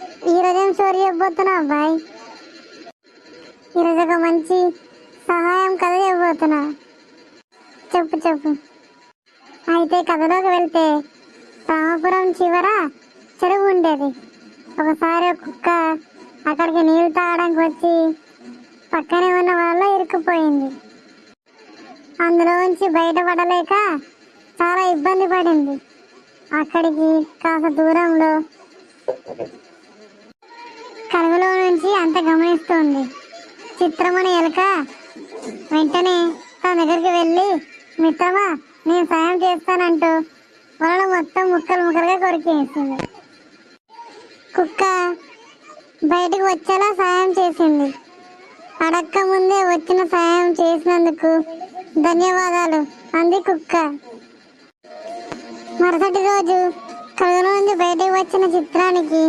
ఈరోజు ఏం స్టోరీ చెప్పబోతున్నా అబ్బాయి? ఈరోజు ఒక మంచి సహాయం కథ చెప్పబోతున్నా. చెప్పు చెప్పు. అయితే కథలోకి వెళ్తే, రామపురం చివర చెరువు ఉండేది. ఒకసారి ఒక కుక్క అక్కడికి నీళ్లు తాగడానికి వచ్చి పక్కనే ఉన్న వాళ్ళ ఇరుక్కుపోయింది. అందులోంచి బయటపడలేక చాలా ఇబ్బంది పడింది. అక్కడికి కాస్త దూరంలో కలుగులో నుంచి అంత గమనిస్తుంది. చిత్రమని ఎలుక వెంటనే తన దగ్గరికి వెళ్ళి, మిత్రమా నేను సాయం చేస్తానంటూ వలలు మొత్తం ముక్కలు ముక్కలుగా కొరికేసింది. కుక్క బయటకు వచ్చేలా సాయం చేసింది. అడక్క ముందే వచ్చిన సాయం చేసినందుకు ధన్యవాదాలు అంది కుక్క. మరుసటి రోజు కలుగులో నుంచి బయటకు వచ్చిన చిత్రానికి